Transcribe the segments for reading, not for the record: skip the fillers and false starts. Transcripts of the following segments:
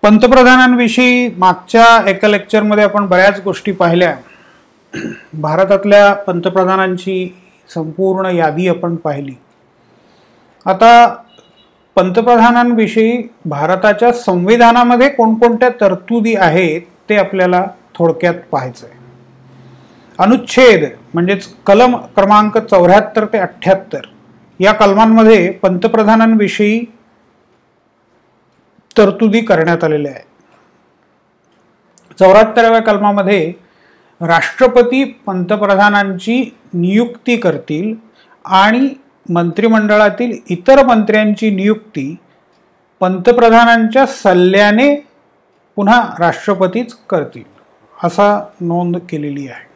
पंतप्रधानांविषयी मागच्या एका लेक्चरमध्ये आपण बऱ्याच गोष्टी पाहिल्या. भारतातल्या पंतप्रधानांची संपूर्ण यादी आपण पाहिली. आता पंतप्रधानांविषयी भारताच्या संविधानामध्ये कोणकोणत्या तरतुदी आहेत ते आपल्याला थोडक्यात पाहायचं आहे. अनुच्छेद म्हणजेच कलम क्रमांक 74 ते 78 या कलमांमध्ये पंतप्रधानांविषयी तरतुदी करण्यात आलेल्या आहेत. 74व्या कलमामध्ये राष्ट्रपती पंतप्रधानांची नियुक्ती करतील आणि मंत्रिमंडळातील इतर मंत्र्यांची नियुक्ती पंतप्रधानांच्या सल्ल्याने पुन्हा राष्ट्रपतीच करतील असा नोंद केलेली आहे.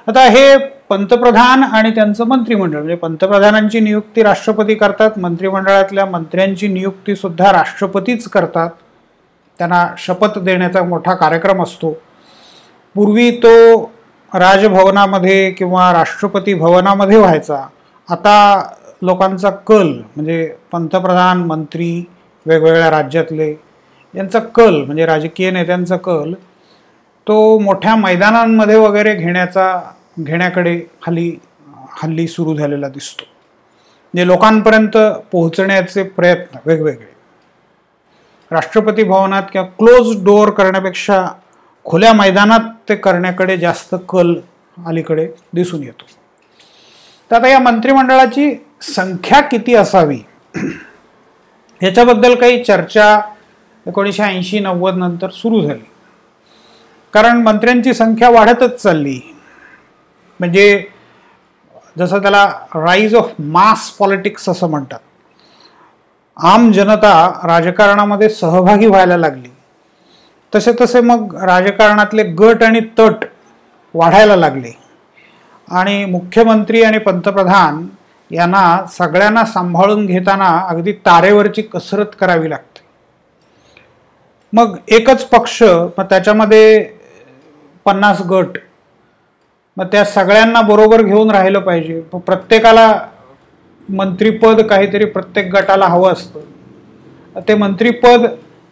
आता हे पंतप्रधान आणि त्यांचं मंत्रिमंडळ म्हणजे पंतप्रधानांची नियुक्ती राष्ट्रपती करतात, मंत्रिमंडळातल्या मंत्र्यांची नियुक्ती सुद्धा राष्ट्रपतीच करतात. त्यांना शपथ देण्याचा मोठा कार्यक्रम असतो. पूर्वी तो राजभवनामध्ये किंवा राष्ट्रपती भवनामध्ये व्हायचा. आता लोकांचा कल म्हणजे पंतप्रधान, मंत्री, वेगवेगळ्या राज्यातले यांचा कल म्हणजे राजकीय नेत्यांचा कल तो मोठ्या मैदानांमध्ये वगैरे घेण्याकडे हल्ली सुरू झालेला दिसतो. म्हणजे लोकांपर्यंत पोहोचण्याचे प्रयत्न वेगवेगळे राष्ट्रपती भवनात किंवा क्लोज डोअर करण्यापेक्षा खुल्या मैदानात ते करण्याकडे जास्त कल अलीकडे दिसून येतो. तर आता या मंत्रिमंडळाची संख्या किती असावी याच्याबद्दल काही चर्चा 1980-90 नंतर सुरू झाली. कारण मंत्र्यांची संख्या वाढतच चालली. म्हणजे जसं त्याला राईज ऑफ मास पॉलिटिक्स असं म्हणतात. आम जनता राजकारणामध्ये सहभागी व्हायला लागली तसे तसे मग राजकारणातले गट आणि तट वाढायला लागले आणि मुख्यमंत्री आणि पंतप्रधान यांना सगळ्यांना सांभाळून घेताना अगदी तारेवरची कसरत करावी लागते. मग एकच पक्ष, मग त्याच्यामध्ये 50 गट, मग त्या सगळ्यांना बरोबर घेऊन राहिलं पाहिजे. प्रत्येकाला मंत्रिपद काहीतरी प्रत्येक गटाला हवं असतं. ते मंत्रिपद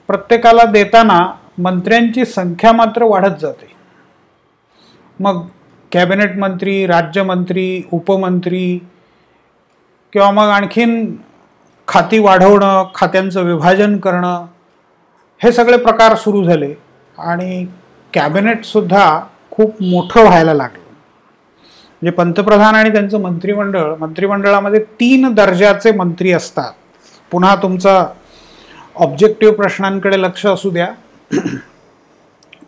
प्रत्येकाला देताना मंत्र्यांची संख्या मात्र वाढत जाते. मग कॅबिनेट मंत्री, राज्यमंत्री, उपमंत्री किंवा मग आणखीन खाती वाढवणं, खात्यांचं विभाजन करणं हे सगळे प्रकार सुरू झाले आणि कॅबिनेटसुद्धा खूप मोठं व्हायला लागलं. म्हणजे पंतप्रधान आणि त्यांचं मंत्रिमंडळामध्ये 3 दर्जाचे मंत्री असतात. पुन्हा तुमचा ऑब्जेक्टिव्ह प्रश्नांकडे लक्ष असू द्या.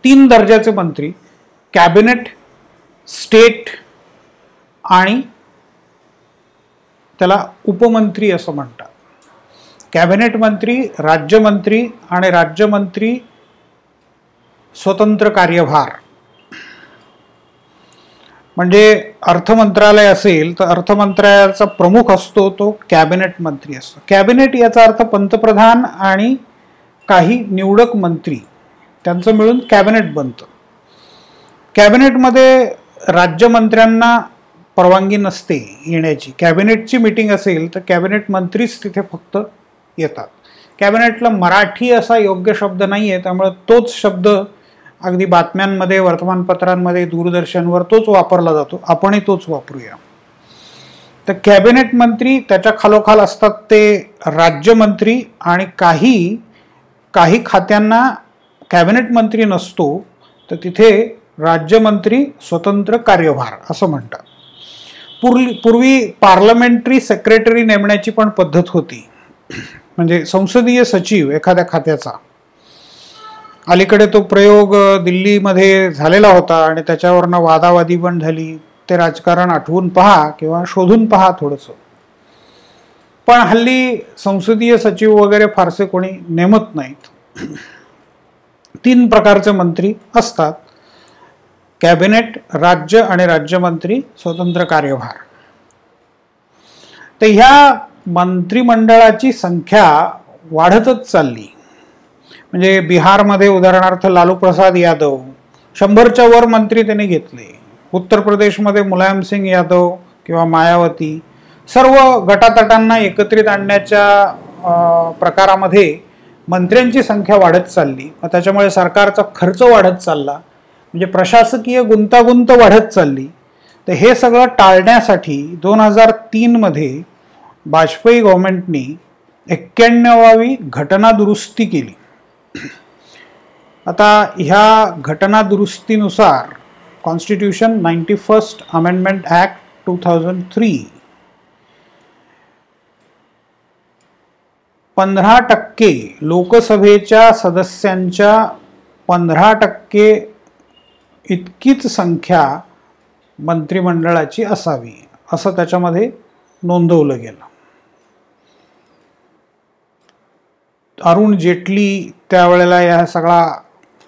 3 दर्जाचे मंत्री, कॅबिनेट, स्टेट आणि त्याला उपमंत्री असं म्हणतात. कॅबिनेट मंत्री, राज्यमंत्री आणि राज्यमंत्री स्वतंत्र कार्यभार. म्हणजे अर्थमंत्रालय असेल तर अर्थमंत्रालयाचा प्रमुख असतो तो कॅबिनेट मंत्री असतो. कॅबिनेट याचा अर्थ पंतप्रधान आणि काही निवडक मंत्री त्यांचं मिळून कॅबिनेट बनतं. कॅबिनेटमध्ये राज्यमंत्र्यांना परवानगी नसते येण्याची. कॅबिनेटची मीटिंग असेल तर कॅबिनेट मंत्रीच तिथे फक्त येतात. कॅबिनेटला मराठी असा योग्य शब्द नाही आहे, त्यामुळे तोच शब्द अगदी बातम्यांमध्ये, वर्तमानपत्रांमध्ये, दूरदर्शनवर तोच वापरला जातो. आपणही तोच वापरूया. तर कॅबिनेट मंत्री, त्याच्या खालोखाल असतात ते राज्यमंत्री आणि काही खात्यांना कॅबिनेट मंत्री नसतो तर तिथे राज्यमंत्री स्वतंत्र कार्यभार असं म्हणतात. पूर्वी पार्लमेंटरी सेक्रेटरी नेमण्याची पण पद्धत होती. म्हणजे संसदीय सचिव एखाद्या खात्याचा. अलीकडे तो प्रयोग दिल्लीमध्ये झालेला होता आणि त्याच्यावरनं वादावादी पण झाली. ते राजकारण आठवून पहा किंवा शोधून पहा थोडंसं. पण हल्ली संसदीय सचिव वगैरे फारसे कोणी नेमत नाहीत. 3 प्रकारचे मंत्री असतात: कॅबिनेट, राज्य आणि राज्यमंत्री स्वतंत्र कार्यभार. तर ह्या मंत्रिमंडळाची संख्या वाढतच चालली. म्हणजे बिहारमध्ये उदाहरणार्थ लालू प्रसाद यादव 100च्या वर मंत्री त्यांनी घेतले. उत्तर प्रदेशमध्ये मुलायम सिंग यादव किंवा मायावती सर्व गटातटांना एकत्रित आणण्याच्या प्रकारामध्ये मंत्र्यांची संख्या वाढत चालली, मग त्याच्यामुळे सरकारचा खर्च वाढत चालला, म्हणजे प्रशासकीय गुंतागुंत वाढत चालली. तर हे सगळं टाळण्यासाठी 2003 मध्ये वाजपेयी गव्हर्नमेंटनी 91वी घटना दुरुस्ती केली. आता ह्या घटना दुरुस्तीनुसार कॉन्स्टिट्यूशन 91st अमेंडमेंट ॲक्ट 2003 15% लोकसभेच्या सदस्यांच्या 15% इतकीच संख्या मंत्रिमंडळाची असावी असं त्याच्यामध्ये नोंदवलं गेलं. अरुण जेटली त्यावेळेला या सगळा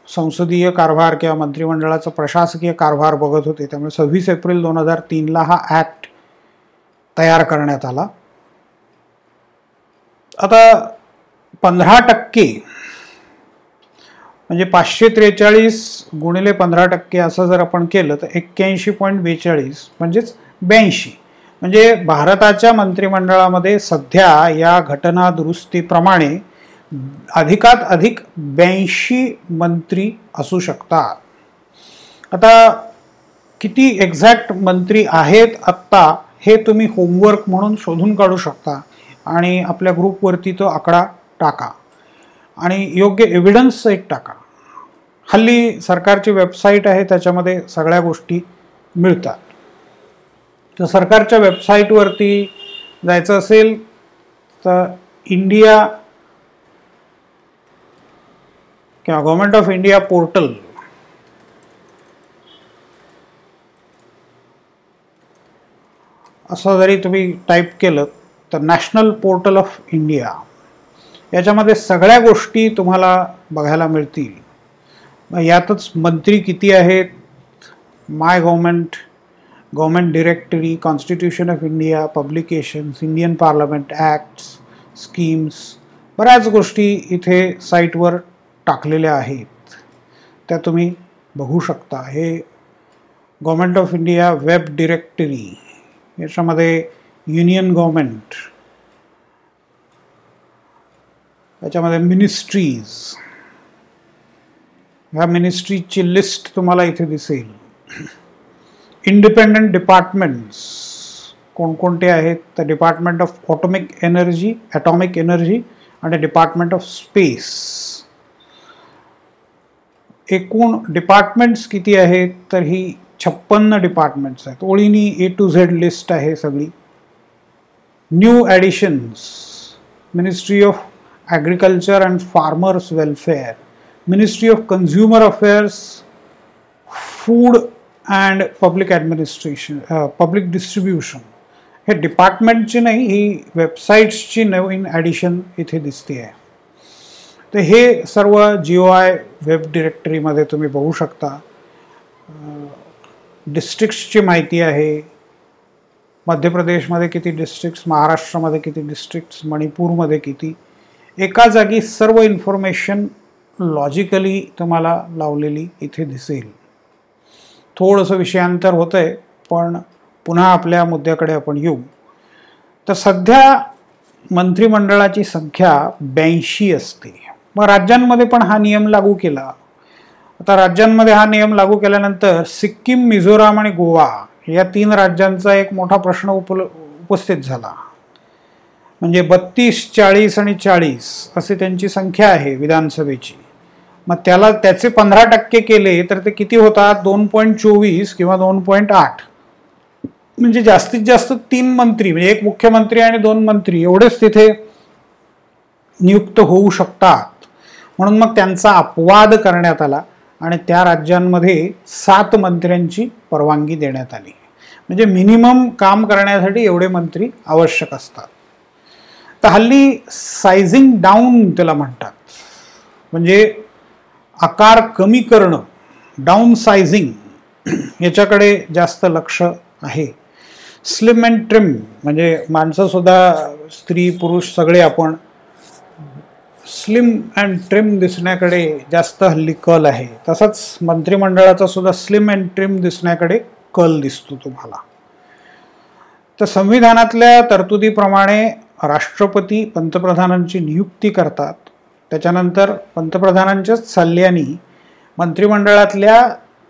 संसदीय कारभार किंवा मंत्रिमंडळाचा प्रशासकीय कारभार बघत होते, त्यामुळे 26 एप्रिल 2003 हा ॲक्ट तयार करण्यात आला. आता 15% म्हणजे 543 गुणिले 15% असं जर आपण केलं तर 81.42 म्हणजेच 82. म्हणजे भारताच्या मंत्रिमंडळामध्ये सध्या या घटना दुरुस्तीप्रमाणे अधिकात अधिक 82 मंत्री असू शकतात. आता किती एक्झॅक्ट मंत्री आहेत आत्ता हे तुम्ही होमवर्क म्हणून शोधून काढू शकता आणि आपल्या ग्रुपवरती तो आकडा टाका आणि योग्य एव्हिडन्स सहित टाका. हल्ली सरकारची वेबसाईट आहे, त्याच्यामध्ये सगळ्या गोष्टी मिळतात. तर सरकारच्या वेबसाईटवरती जायचं असेल तर इंडिया किंवा गव्हर्नमेंट ऑफ इंडिया पोर्टल असं जरी तुम्ही टाईप केलं तर नॅशनल पोर्टल ऑफ इंडिया याच्यामध्ये सगळ्या गोष्टी तुम्हाला बघायला मिळतील. यातच मंत्री किती आहेत, my government, government directory, constitution of India, publications, Indian parliament acts, schemes, बऱ्याच गोष्टी इथे साईटवर टाकलेल्या आहेत, त्या तुम्ही बघू शकता. हे government of India web directory, याच्यामध्ये युनियन गव्हर्नमेंट, याच्यामध्ये मिनिस्ट्रीज, ह्या मिनिस्ट्रीजची लिस्ट तुम्हाला इथे दिसेल. इंडिपेंडंट डिपार्टमेंट्स कोणकोणते आहेत तर डिपार्टमेंट ऑफ ॲटॉमिक एनर्जी आणि डिपार्टमेंट ऑफ स्पेस. एकूण डिपार्टमेंट्स किती आहेत तर ही 56 डिपार्टमेंट्स आहेत. ओळीनी A to Z लिस्ट आहे सगळी. New additions, ministry of agriculture and farmers welfare, ministry of consumer affairs, food and public administration, public distribution. हे डिपार्टमेंटची नाही, ही वेबसाईट्सची नवीन ॲडिशन इथे दिसते आहे. तर हे सर्व GOI वेब डिरेक्टरीमध्ये तुम्ही बघू शकता. डिस्ट्रिक्ट्सची माहिती आहे, मध्य प्रदेशमध्ये किती डिस्ट्रिक्ट्स, महाराष्ट्रामध्ये किती डिस्ट्रिक्ट्स, मणिपूरमध्ये किती. एका जागी सर्व इन्फॉर्मेशन लॉजिकली तुम्हाला लावलेली इथे दिसेल. थोडंसं विषयांतर होतं आहे, पण पुन्हा आपल्या मुद्द्याकडे आपण येऊ. तर सध्या मंत्रिमंडळाची संख्या 82 असते. मग राज्यांमध्ये पण हा नियम लागू केला. आता राज्यांमध्ये हा नियम लागू केल्यानंतर सिक्कीम, मिझोराम आणि गोवा या 3 राज्यांचा एक मोठा प्रश्न उपस्थित झाला. म्हणजे 32, 40 आणि 40 असे त्यांची संख्या आहे विधानसभेची. मग त्याचे 15% केले तर ते किती होतात, 2.24 किंवा 2.8. म्हणजे जास्तीत जास्त 3 मंत्री, म्हणजे एक मुख्यमंत्री आणि 2 मंत्री एवढेच तिथे नियुक्त होऊ शकतात. म्हणून मग त्यांचा अपवाद करण्यात आला आणि त्या राज्यांमध्ये 7 मंत्र्यांची परवानगी देण्यात आली. म्हणजे मिनिमम काम करण्यासाठी एवढे मंत्री आवश्यक असतात. तर हल्ली सायझिंग डाऊन त्याला म्हणतात, म्हणजे आकार कमी करणं, डाऊन सायझिंग, याच्याकडे जास्त लक्ष आहे. स्लिम अँड ट्रिम म्हणजे माणसंसुद्धा, स्त्री पुरुष सगळे आपण स्लिम अँड ट्रिम दिसण्याकडे जास्त हल्ली कल आहे. तसंच मंत्रिमंडळाचा सुद्धा स्लिम अँड ट्रिम दिसण्याकडे कल दिसतो तुम्हाला. तर संविधानातल्या तरतुदीप्रमाणे राष्ट्रपती पंतप्रधानांची नियुक्ती करतात. त्याच्यानंतर पंतप्रधानांच्याच सल्ल्याने मंत्रिमंडळातल्या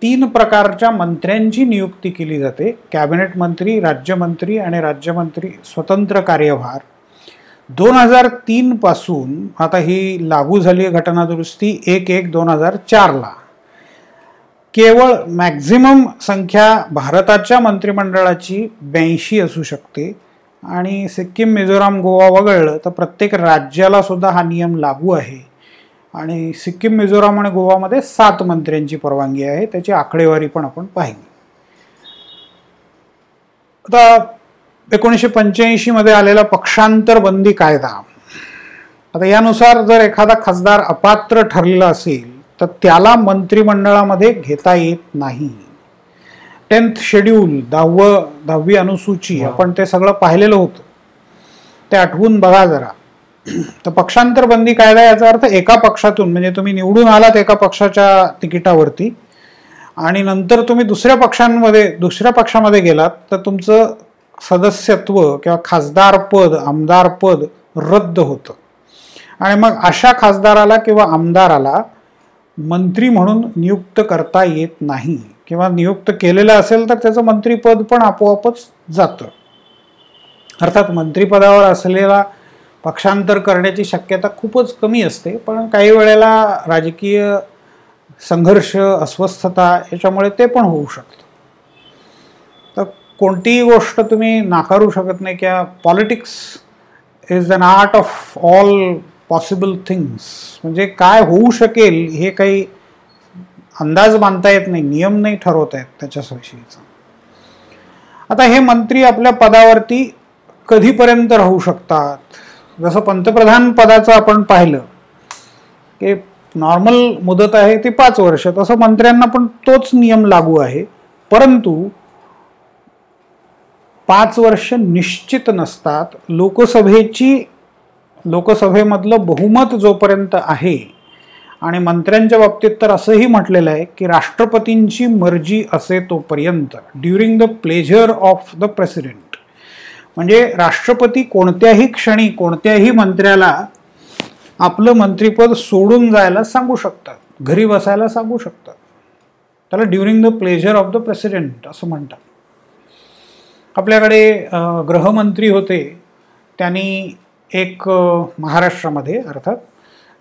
3 प्रकारच्या मंत्र्यांची नियुक्ती केली जाते. कॅबिनेट मंत्री, राज्यमंत्री आणि राज्यमंत्री स्वतंत्र कार्यभार. 2003 पासून आता ही लागू झाली घटना दुरुस्ती 1/1/2004ला. केवळ मॅक्झिमम संख्या भारताच्या मंत्रिमंडळाची 82 असू शकते आणि सिक्कीम, मिझोराम, गोवा वगळलं तर प्रत्येक राज्याला सुद्धा हा नियम लागू आहे. आणि सिक्कीम, मिझोराम आणि गोवामध्ये 7 मंत्र्यांची परवानगी आहे. त्याची आकडेवारी पण आपण पाहिली. आता 1985 मध्ये आलेला पक्षांतर बंदी कायदा, आता यानुसार जर एखादा खासदार अपात्र ठरलेला असेल तर त्याला मंत्रिमंडळामध्ये घेता येत नाही. 10th शेड्यूल 10वी अनुसूची आपण ते सगळं पाहिलेलं होतं, ते आठवून बघा जरा. तर पक्षांतर बंदी कायदा याचा अर्थ एका पक्षातून, म्हणजे तुम्ही निवडून आलात एका पक्षाच्या तिकिटावरती आणि नंतर तुम्ही दुसऱ्या पक्षामध्ये गेलात तर तुमचं सदस्यत्व किंवा खासदार पद, आमदार पद रद्द होतं आणि मग अशा खासदाराला किंवा आमदाराला मंत्री म्हणून नियुक्त करता येत नाही किंवा नियुक्त केलेलं असेल तर त्याचं मंत्रीपद पण आपोआपच जातं. अर्थात मंत्रिपदावर असलेला पक्षांतर करण्याची शक्यता खूपच कमी असते, पण काही वेळेला राजकीय संघर्ष, अस्वस्थता याच्यामुळे ते पण होऊ शकतं. तर कोणतीही गोष्ट तुम्ही नाकारू शकत नाही की politics is an art of all possible things. म्हणजे काय होऊ शकेल हे काही अंदाज बांधता येत नाही, नियम नाही ठरवता येत त्याच्याविषयीचा. आता हे मंत्री आपल्या पदावरती कधीपर्यंत राहू शकतात? जसं पंतप्रधान पदाचं आपण पाहिलं की नॉर्मल मुदत आहे ती 5 वर्ष, तसं मंत्र्यांना पण तोच नियम लागू आहे. परंतु 5 वर्ष निश्चित नसतात. लोकसभेमधलं बहुमत जोपर्यंत आहे, आणि मंत्र्यांच्या बाबतीत तर असंही म्हटलेलं आहे की राष्ट्रपतींची मर्जी असे तोपर्यंत, during the pleasure of the president. म्हणजे राष्ट्रपती कोणत्याही क्षणी कोणत्याही मंत्र्याला आपलं मंत्रिपद सोडून जायला सांगू शकतात, घरी बसायला सांगू शकतात. त्याला during the pleasure of the president असं म्हणतात. आपल्याकडे गृहमंत्री होते, त्यांनी एक महाराष्ट्रामध्ये अर्थात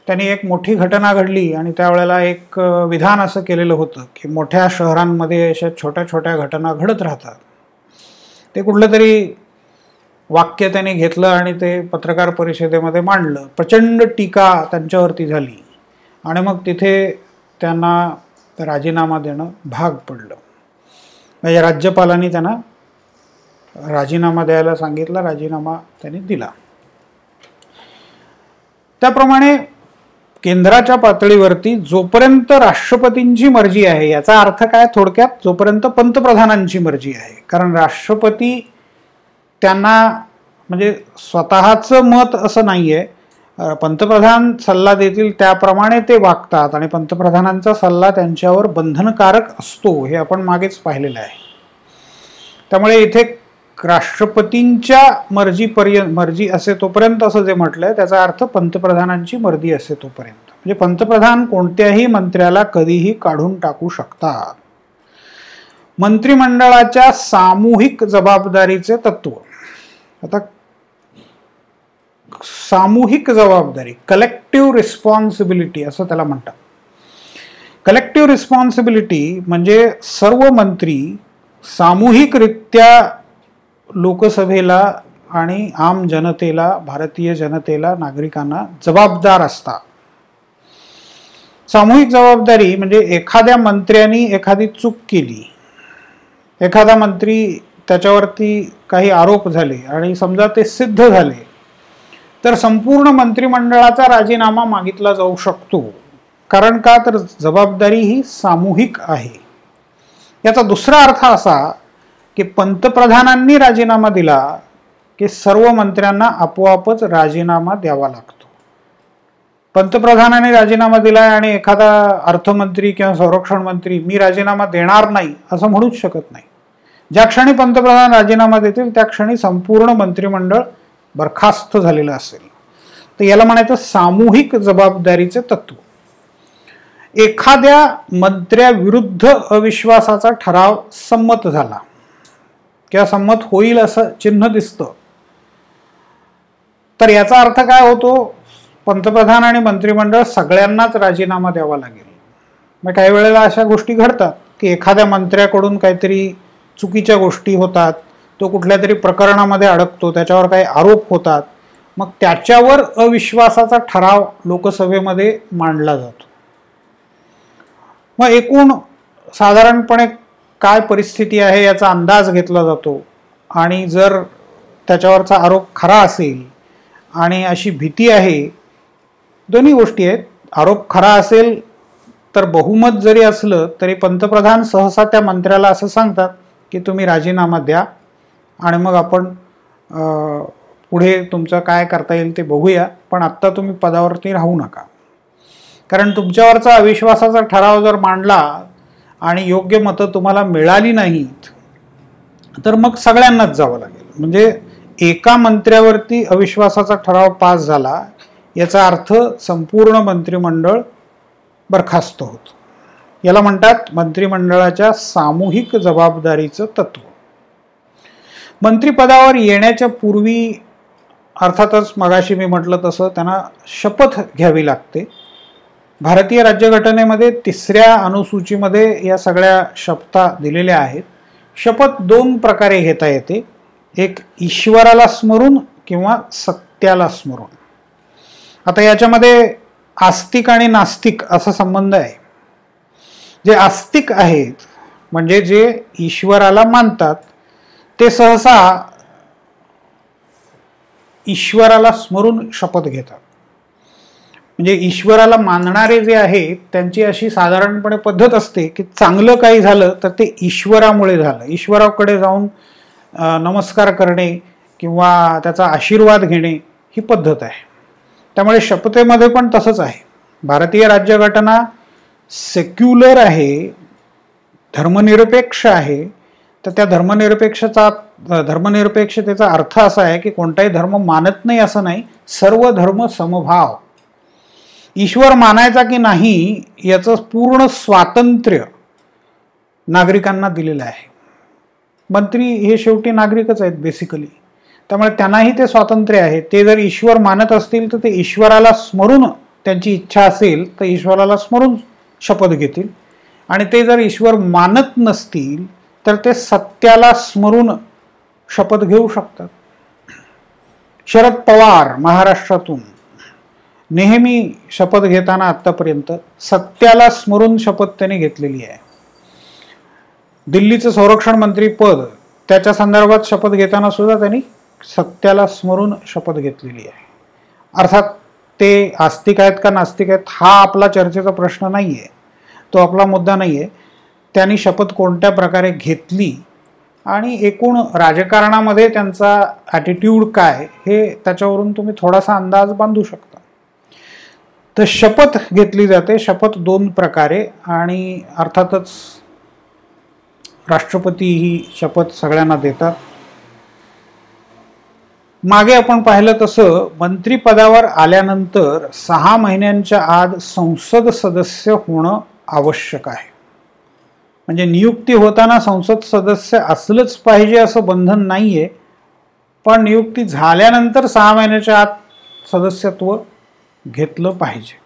त्यांनी एक मोठी घटना घडली आणि त्यावेळेला एक विधान असं केलेलं होतं की मोठ्या शहरांमध्ये अशा छोट्या छोट्या घटना घडत राहतात. ते कुठलं तरी वाक्य त्यांनी घेतलं आणि ते पत्रकार परिषदेमध्ये मांडलं. प्रचंड टीका त्यांच्यावरती झाली आणि मग तिथे त्यांना राजीनामा देणं भाग पडलं. म्हणजे राज्यपालांनी त्यांना राजीनामा द्यायला सांगितला, राजीनामा त्यांनी दिला. त्याप्रमाणे केंद्राच्या पातळीवरती जोपर्यंत राष्ट्रपतींची मर्जी आहे, याचा अर्थ काय थोडक्यात, जोपर्यंत पंतप्रधानांची मर्जी आहे. कारण राष्ट्रपती त्यांना म्हणजे स्वतःचं मत असं नाहीये, पंतप्रधान सल्ला देतील त्याप्रमाणे ते वागतात आणि पंतप्रधानांचा सल्ला त्यांच्यावर बंधनकारक असतो, हे आपण मागेच पाहिलेलं आहे. त्यामुळे इथे राष्ट्रपतींच्या मर्जी असे तोपर्यंत असं जे म्हटलंय त्याचा अर्थ पंतप्रधानांची मर्जी असे तोपर्यंत. म्हणजे पंतप्रधान कोणत्याही मंत्र्याला कधीही काढून टाकू शकतात. मंत्रिमंडळाच्या सामूहिक जबाबदारीचे तत्व. आता सामूहिक जबाबदारी, कलेक्टिव्ह रिस्पॉन्सिबिलिटी असं त्याला म्हणतात. कलेक्टिव्ह रिस्पॉन्सिबिलिटी म्हणजे सर्व मंत्री सामूहिकरित्या लोकसभेला आणि आम जनतेला, भारतीय जनतेला, नागरिकांना जबाबदार असतात. सामूहिक जबाबदारी म्हणजे एखाद्या मंत्र्यांनी एखादी चूक केली, एखादा मंत्री त्याच्यावरती काही आरोप झाले आणि समजा ते सिद्ध झाले तर संपूर्ण मंत्रिमंडळाचा राजीनामा मागितला जाऊ शकतो. कारण का तर जबाबदारी ही सामूहिक आहे. याचा दुसरा अर्थ असा की पंतप्रधानांनी राजीनामा दिला की सर्व मंत्र्यांना आपोआपच राजीनामा द्यावा लागतो. पंतप्रधानांनी राजीनामा दिलाय आणि एखादा अर्थमंत्री किंवा संरक्षण मंत्री मी राजीनामा देणार नाही असं म्हणूच शकत नाही. ज्या क्षणी पंतप्रधान राजीनामा देतील त्या क्षणी संपूर्ण मंत्रिमंडळ बरखास्त झालेलं असेल. तर याला म्हणायचं सामूहिक जबाबदारीचे तत्व. एखाद्या मंत्र्याविरुद्ध अविश्वासाचा ठराव संमत झाला किंवा संमत होईल असं चिन्ह दिसतं, तर याचा अर्थ काय होतो? पंतप्रधान आणि मंत्रिमंडळ सगळ्यांनाच राजीनामा द्यावा लागेल. मग काही वेळेला अशा गोष्टी घडतात की एखाद्या मंत्र्याकडून काहीतरी चुकीच्या गोष्टी होतात, तो कुठल्या तरी प्रकरणामध्ये अडकतो, त्याच्यावर काही आरोप होतात, मग त्याच्यावर अविश्वासाचा ठराव लोकसभेमध्ये मांडला जातो. मग एकूण साधारणपणे काय परिस्थिती आहे याचा अंदाज घेतला जातो, आणि जर त्याच्यावरचा आरोप खरा असेल आणि अशी भीती आहे, दोन्ही गोष्टी आहेत. आरोप खरा असेल तर बहुमत जरी असलं तरी पंतप्रधान सहसा त्या मंत्र्याला असं सांगतात की तुम्ही राजीनामा द्या आणि मग आपण पुढे तुमचं काय करता येईल ते बघूया, पण आत्ता तुम्ही पदावरती राहू नका. कारण तुमच्यावरचा अविश्वासाचा ठराव जर मांडला आणि योग्य मतं तुम्हाला मिळाली नाहीत तर मग सगळ्यांनाच जावं लागेल. म्हणजे एका मंत्र्यावरती अविश्वासाचा ठराव पास झाला याचा अर्थ संपूर्ण मंत्रिमंडळ बरखास्त होतं. याला म्हणतात मंत्रिमंडळाच्या सामूहिक जबाबदारीचं तत्व. मंत्रिपदावर येण्याच्या पूर्वी अर्थातच मगाशी मी म्हटलं तसं त्यांना शपथ घ्यावी लागते. भारतीय राज्यघटनेमध्ये 3ऱ्या अनुसूचीमध्ये या सगळ्या शपथा दिलेल्या आहेत. शपथ 2 प्रकारे घेता येते, एक ईश्वराला स्मरून किंवा सत्याला स्मरून. आता याच्यामध्ये आस्तिक आणि नास्तिक असा संबंध आहे. जे आस्तिक आहेत म्हणजे जे ईश्वराला मानतात ते सहसा ईश्वराला स्मरून शपथ घेतात. म्हणजे ईश्वराला मानणारे जे आहेत त्यांची अशी साधारणपणे पद्धत असते की चांगलं काही झालं तर ते ईश्वरामुळे झालं. ईश्वराकडे जाऊन नमस्कार करणे किंवा त्याचा आशीर्वाद घेणे ही पद्धत आहे. त्यामुळे शपथेमध्ये पण तसंच आहे. भारतीय राज्यघटना सेक्युलर आहे, धर्मनिरपेक्ष आहे. तर त्या धर्मनिरपेक्षतेचा अर्थ असा आहे की कोणताही धर्म मानत नाही असं नाही, सर्व धर्म समभाव. ईश्वर मानायचा की नाही याचं पूर्ण स्वातंत्र्य नागरिकांना दिलेलं आहे. मंत्री हे शेवटी नागरिकच आहेत बेसिकली, त्यामुळे त्यांनाही ते स्वातंत्र्य आहे. ते जर ईश्वर मानत असतील तर ते ईश्वराला स्मरून, त्यांची इच्छा असेल तर ईश्वराला स्मरून शपथ घेतील, आणि ते जर ईश्वर मानत नसतील तर ते सत्याला स्मरून शपथ घेऊ शकतात. शरद पवार महाराष्ट्रातून नेहमी शपथ घेताना आतापर्यंत सत्याला स्मरून शपथ त्यांनी घेतलेली आहे. दिल्लीचं संरक्षण मंत्री पद त्याच्या संदर्भात शपथ घेताना सुद्धा त्यांनी सत्याला स्मरून शपथ घेतलेली आहे. अर्थात ते आस्तिक आहेत का नास्तिक आहेत हा आपला चर्चेचा प्रश्न नाही आहे, तो आपला मुद्दा नाही आहे. त्यांनी शपथ कोणत्या प्रकारे घेतली आणि एकूण राजकारणामध्ये त्यांचा ॲटिट्यूड काय हे त्याच्यावरून तुम्ही थोडासा अंदाज बांधू शकता. तर शपथ घेतली जाते. शपथ 2 प्रकारे, आणि अर्थातच राष्ट्रपती ही शपथ सगळ्यांना देतात. मागे आपण पाहिलं तसं मंत्रिपदावर आल्यानंतर 6 महिन्यांच्या आत संसद सदस्य होणं आवश्यक आहे. म्हणजे नियुक्ती होताना संसद सदस्य असलंच पाहिजे असं बंधन नाहीये, पण नियुक्ती झाल्यानंतर 6 महिन्याच्या आत सदस्यत्व घेतलं पाहिजे.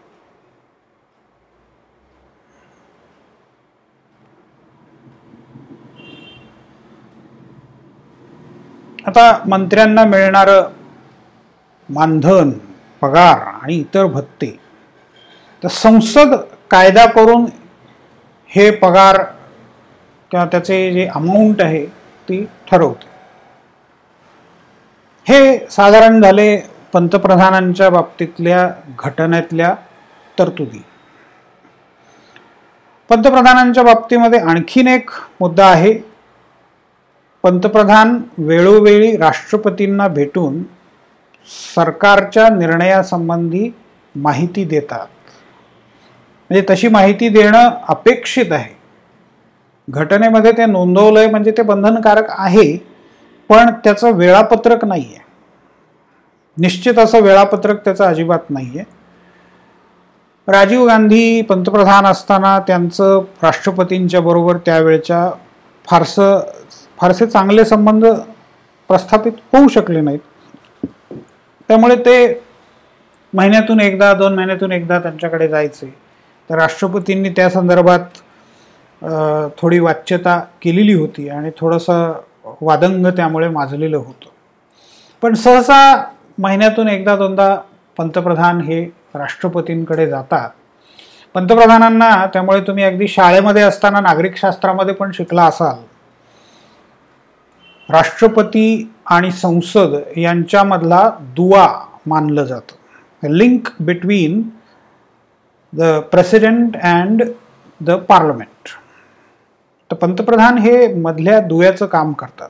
आता मंत्र्यांना मिळणारं मानधन, पगार आणि इतर भत्ते, तर संसद कायदा करून हे पगार किंवा त्याचे जे अमाऊंट आहे ती ठरवते. हे साधारण झाले पंतप्रधानांच्या बाबतीतल्या घटनेतल्या तरतुदी. पंतप्रधानांच्या बाबतीमध्ये आणखीन एक मुद्दा आहे. पंतप्रधान वेळोवेळी राष्ट्रपतींना भेटून सरकारच्या निर्णयासंबंधी माहिती देतात. म्हणजे तशी माहिती देणं अपेक्षित आहे. घटनेमध्ये ते नोंदवलंय म्हणजे ते बंधनकारक आहे, पण त्याचं वेळापत्रक नाही आहे. निश्चित असं वेळापत्रक त्याचं अजिबात नाहीये. राजीव गांधी पंतप्रधान असताना त्यांचं राष्ट्रपतींच्या बरोबर त्यावेळच्या फारसे चांगले संबंध प्रस्थापित होऊ शकले नाहीत. त्यामुळे ते महिन्यातून एकदा 2 महिन्यातून एकदा त्यांच्याकडे जायचे. तर राष्ट्रपतींनी त्या संदर्भात थोडी वाच्यता केलेली होती आणि थोडंसं वादंग त्यामुळे माजलेलं होतं. पण सहसा महिन्यातून एकदा 2दा पंतप्रधान हे राष्ट्रपतींकडे जातात. पंतप्रधानांना त्यामुळे तुम्ही अगदी शाळेमध्ये असताना नागरिक शास्त्रामध्ये पण शिकला असाल, राष्ट्रपती आणि संसद यांच्यामधला दुवा मानलं जातं, link between the president and the parliament. तर पंतप्रधान हे मधल्या दुव्याचं काम करतात.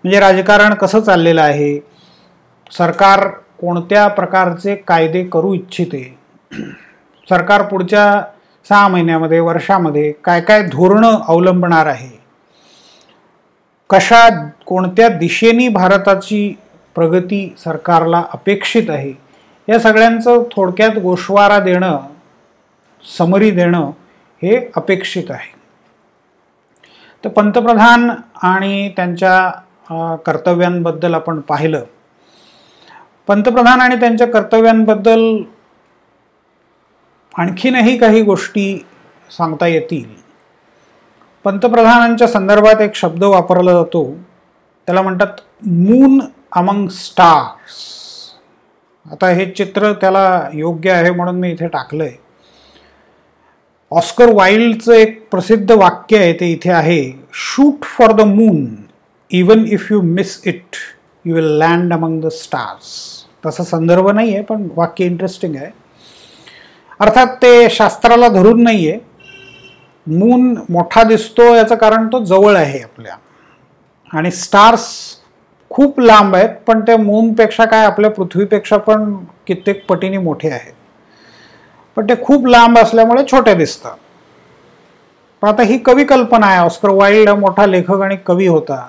म्हणजे राजकारण कसं चाललेलं आहे, सरकार कोणत्या प्रकारचे कायदे करू इच्छिते, सरकार पुढच्या 6 महिन्यामध्ये वर्षामध्ये काय काय धोरणं अवलंबणार आहे, कोणत्या दिशेने भारताची प्रगती सरकारला अपेक्षित आहे, या सगळ्यांचं थोडक्यात गोषवारा देणं, समरी देणं हे अपेक्षित आहे. तर पंतप्रधान आणि त्यांच्या कर्तव्यांबद्दल आपण पाहिलं. पंतप्रधान आणि त्यांच्या कर्तव्यांबद्दल आणखीनही काही गोष्टी सांगता येतील. पंतप्रधानांच्या संदर्भात एक शब्द वापरला जातो, त्याला म्हणतात मून अमंग स्टार्स. आता हे चित्र त्याला योग्य आहे म्हणून मी इथे टाकलंय. ऑस्कर वाईल्डचं एक प्रसिद्ध वाक्य आहे, ते इथे आहे, shoot for the moon even if you miss it you will land among the stars. तसा संदर्भ नाही आहे पण वाक्य इंटरेस्टिंग आहे. अर्थात ते शास्त्राला धरून नाही आहे. मून मोठा दिसतो याचं कारण तो जवळ आहे आपल्या, आणि स्टार्स खूप लांब आहेत, पण ते मूनपेक्षा काय आपल्या पृथ्वीपेक्षा पण कित्येक पटीने मोठे आहेत. पण ते खूप लांब असल्यामुळे छोटे दिसतात. पण आता ही कवी कल्पना आहे. ऑस्कर वाईल्ड हा मोठा लेखक आणि कवी होता,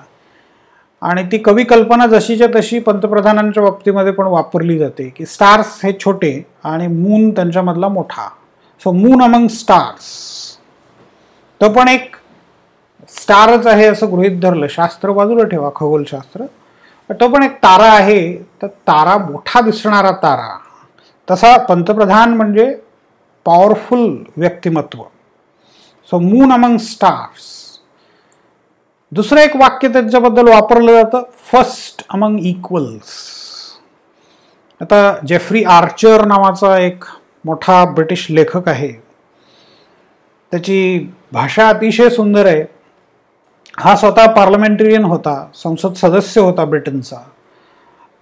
आणि ती कवी कल्पना जशीच्या तशी पंतप्रधानांच्या बाबतीमध्ये पण वापरली जाते की स्टार्स हे छोटे आणि मून त्यांच्यामधला मोठा. सो मून अमंग स्टार्स, तो पण एक स्टारच आहे असं गृहीत धरलं, शास्त्र बाजूला ठेवा, खगोलशास्त्र, तो पण एक तारा आहे. तर तारा मोठा दिसणारा तारा, तसा पंतप्रधान म्हणजे पॉवरफुल व्यक्तिमत्व. So moon among stars. दुसरं एक वाक्य त्यांच्याबद्दल वापरलं जातं, फर्स्ट अमंग इक्वल्स. आता जेफ्री आर्चर नावाचा एक मोठा ब्रिटिश लेखक आहे, त्याची भाषा अतिशय सुंदर आहे. हा स्वतः पार्लमेंटेरियन होता, संसद सदस्य होता ब्रिटनचा,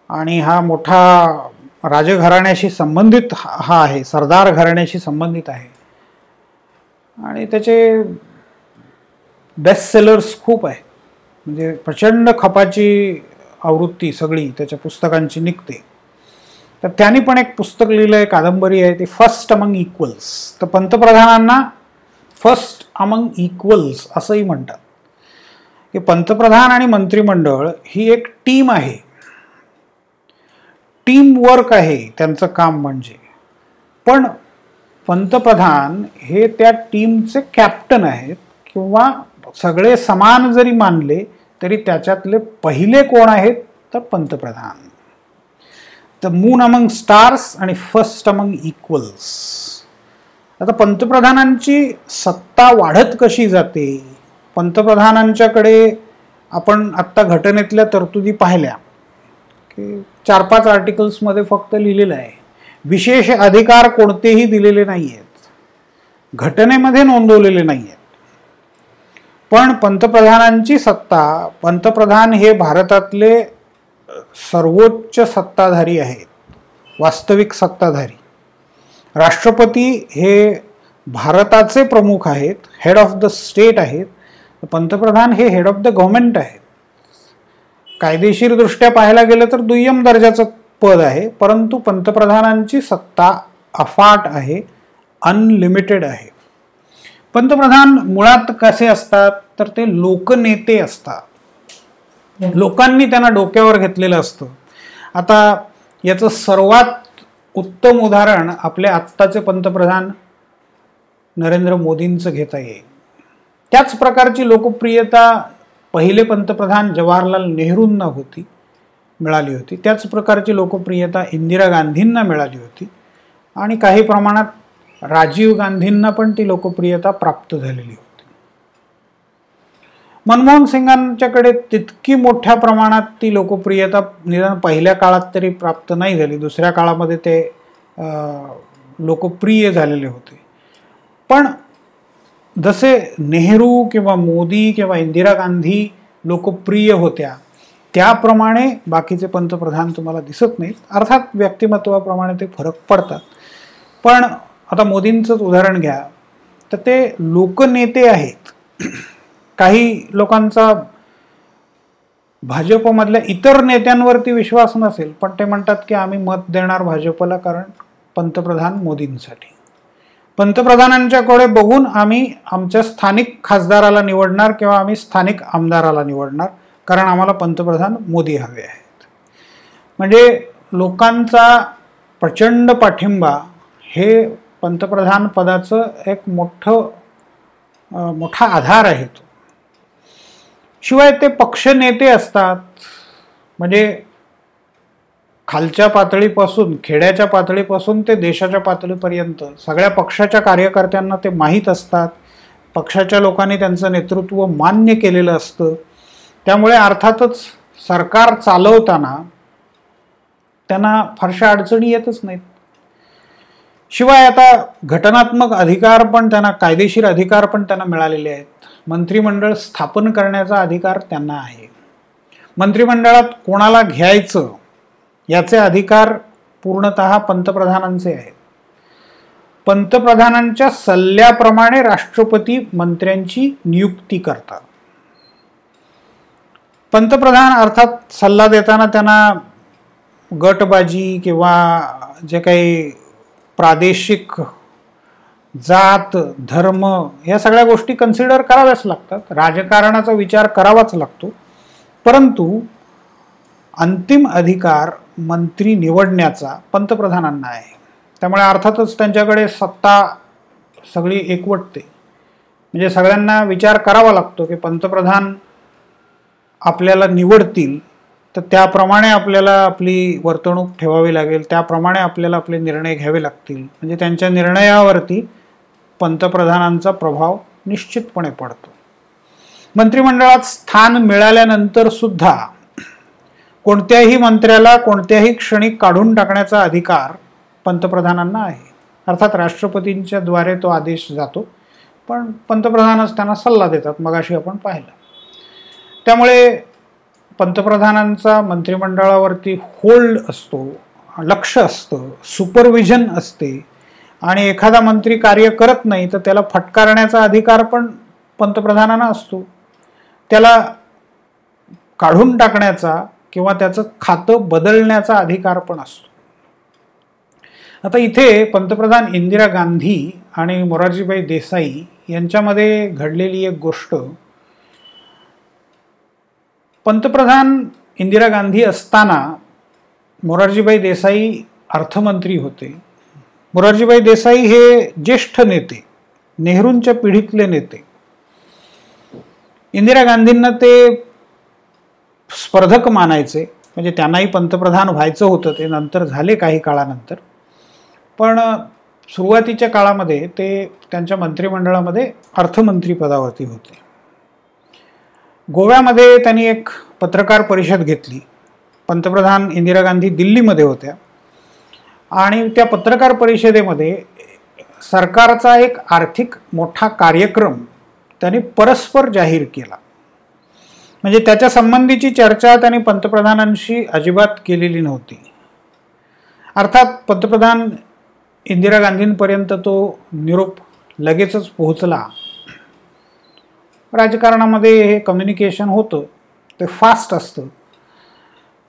आणि हा मोठा राजघराण्याशी संबंधित हा आहे, सरदार घराण्याशी संबंधित आहे, आणि त्याचे बेस्ट सेलर्स खूप आहे. म्हणजे प्रचंड खपाची आवृत्ती सगळी त्याच्या पुस्तकांची निघते. तर त्यांनी पण एक पुस्तक लिहिलं आहे, कादंबरी आहे, ती फर्स्ट अमंग इक्वल्स. तर पंतप्रधानांना फर्स्ट अमंग इक्वल्स असंही म्हणतात की पंतप्रधान आणि मंत्रिमंडळ ही एक टीम आहे, टीम वर्क आहे त्यांचं काम म्हणजे. पण पंतप्रधान हे त्या टीमचे कॅप्टन आहेत, किंवा सगळे समान जरी मानले तरी त्याच्यातले पहिले कोण आहेत तर पंतप्रधान. तर मून अमंग स्टार्स आणि फर्स्ट अमंग इक्वल्स. आता पंतप्रधानांची सत्ता वाढत कशी जाते, पंतप्रधानांच्याकडे आपण आत्ता घटनेतल्या तरतुदी पाहिल्या की 4-5 आर्टिकल्समध्ये फक्त लिहिलेलं आहे, विशेष अधिकार कोणतेही दिलेले नाही आहेत, घटनेमध्ये नोंदवलेले नाही आहेत. पण पंतप्रधानांची सत्ता, पंतप्रधान हे भारतातले सर्वोच्च सत्ताधारी आहेत, वास्तविक सत्ताधारी. राष्ट्रपती हे भारताचे प्रमुख आहेत, हेड ऑफ द स्टेट आहेत. पंतप्रधान हे हेड ऑफ द गव्हर्नमेंट आहेत. कायदेशीर दृष्ट्या पाहायला गेलं तर दुय्यम दर्जाचं पद आहे, परंतु पंतप्रधानांची सत्ता अफाट आहे, अनलिमिटेड आहे. पंतप्रधान मुळात कसे असतात तर ते लोकनेते असतात. लोकांनी त्यांना डोक्यावर घेतलेलं असतं. आता याचं सर्वात उत्तम उदाहरण आपले आत्ताचे पंतप्रधान नरेंद्र मोदींचं घेता येईल. त्याच प्रकारची लोकप्रियता पहिले पंतप्रधान जवाहरलाल नेहरूंना मिळाली होती. त्याच प्रकारची लोकप्रियता इंदिरा गांधींना मिळाली होती आणि काही प्रमाणात राजीव गांधींना पण ती लोकप्रियता प्राप्त झालेली होती. मनमोहन सिंगांच्याकडे तितकी मोठ्या प्रमाणात ती लोकप्रियता निदान पहिल्या काळात तरी प्राप्त नाही झाली. दुसऱ्या काळामध्ये ते लोकप्रिय झालेले होते. पण जसे नेहरू किंवा मोदी किंवा इंदिरा गांधी लोकप्रिय होत्या त्याप्रमाणे बाकीचे पंतप्रधान तुम्हाला दिसत नाहीत. अर्थात व्यक्तिमत्वाप्रमाणे ते फरक पडतात. पण आता मोदींचंच उदाहरण घ्या तर ते लोकनेते आहेत. काही लोकांचा भाजपमधल्या इतर नेत्यांवरती विश्वास नसेल पण ते म्हणतात की आम्ही मत देणार भाजपला कारण पंतप्रधान मोदींसाठी. पंतप्रधानांच्याकडे बघून आम्ही आमच्या स्थानिक खासदाराला निवडणार किंवा आम्ही स्थानिक आमदाराला निवडणार कारण आम्हाला पंतप्रधान मोदी हवे आहेत. म्हणजे लोकांचा प्रचंड पाठिंबा हे पंतप्रधान पदाचं एक मोठा आधार आहे. शिवाय ते पक्षनेते असतात. म्हणजे खालच्या पातळीपासून खेड्याच्या पातळीपासून ते देशाच्या पातळीपर्यंत सगळ्या पक्षाच्या कार्यकर्त्यांना ते माहीत असतात. पक्षाच्या लोकांनी त्यांचं नेतृत्व मान्य केलेलं असतं. त्यामुळे अर्थातच सरकार चालवताना त्यांना फारशा अडचणी येतच नाहीत. शिवाय आता घटनात्मक अधिकार पण त्यांना, कायदेशीर अधिकार पण त्यांना मिळालेले आहेत. मंत्रिमंडळ स्थापन करण्याचा अधिकार त्यांना आहे. मंत्रिमंडळात कोणाला घ्यायचं याचे अधिकार पूर्णतः पंतप्रधानांचे आहेत. पंतप्रधानांच्या सल्ल्याप्रमाणे राष्ट्रपती मंत्र्यांची नियुक्ती करतात. पंतप्रधान अर्थात सल्ला देताना त्यांना गटबाजी किंवा जे काही प्रादेशिक जात धर्म या सगळ्या गोष्टी कन्सिडर कराव्याच लागतात. राजकारणाचा विचार करावाच लागतो. परंतु अंतिम अधिकार मंत्री निवडण्याचा पंतप्रधानांना आहे. त्यामुळे अर्थातच त्यांच्याकडे सत्ता सगळी एकवटते. म्हणजे सगळ्यांना विचार करावा लागतो की पंतप्रधान आपल्याला निवडतील तर त्याप्रमाणे आपल्याला आपली वर्तणूक ठेवावी लागेल, त्याप्रमाणे आपल्याला आपले निर्णय घ्यावे लागतील. म्हणजे त्यांच्या निर्णयावरती पंतप्रधानांचा प्रभाव निश्चितपणे पडतो. मंत्रिमंडळात स्थान मिळाल्यानंतर सुद्धा कोणत्याही मंत्र्याला कोणत्याही क्षणी काढून टाकण्याचा अधिकार पंतप्रधानांना आहे. अर्थात राष्ट्रपतींच्या द्वारे तो आदेश जातो पण पंतप्रधानच त्यांना सल्ला देतात, मगाशी आपण पाहिलं. त्यामुळे पंतप्रधानांचा मंत्रिमंडळावरती होल्ड असतो, लक्ष असतं, सुपरविजन असते आणि एखादा मंत्री कार्य करत नाही तर त्याला फटकारण्याचा अधिकार पण पंतप्रधानांना असतो. त्याला काढून टाकण्याचा किंवा त्याचं खातं बदलण्याचा अधिकार पण असतो. आता इथे पंतप्रधान इंदिरा गांधी आणि मोरारजीभाई देसाई यांच्यामध्ये घडलेली एक गोष्ट, पंतप्रधान इंदिरा गांधी असताना मोरारजीभाई देसाई अर्थमंत्री होते. मोरारजीभाई देसाई हे ज्येष्ठ नेते, नेहरूंच्या पिढीतले नेते. इंदिरा गांधींना ते स्पर्धक मानायचे. म्हणजे त्यांनाही पंतप्रधान व्हायचं होतं, ते नंतर झाले काही काळानंतर. पण सुरुवातीच्या काळामध्ये ते त्यांच्या मंत्रिमंडळामध्ये अर्थमंत्री पदावरती होते. गोव्यामध्ये त्यांनी एक पत्रकार परिषद घेतली. पंतप्रधान इंदिरा गांधी दिल्लीमध्ये होत्या आणि त्या पत्रकार परिषदेमध्ये सरकारचा एक आर्थिक मोठा कार्यक्रम त्यांनी परस्पर जाहीर केला. म्हणजे त्याच्या संबंधीची चर्चा त्यांनी पंतप्रधानांशी अजिबात केलेली नव्हती. अर्थात पंतप्रधान इंदिरा गांधींपर्यंत तो निरोप लगेचच पोहोचला. राजकारणामध्ये हे कम्युनिकेशन होतं ते फास्ट असतं.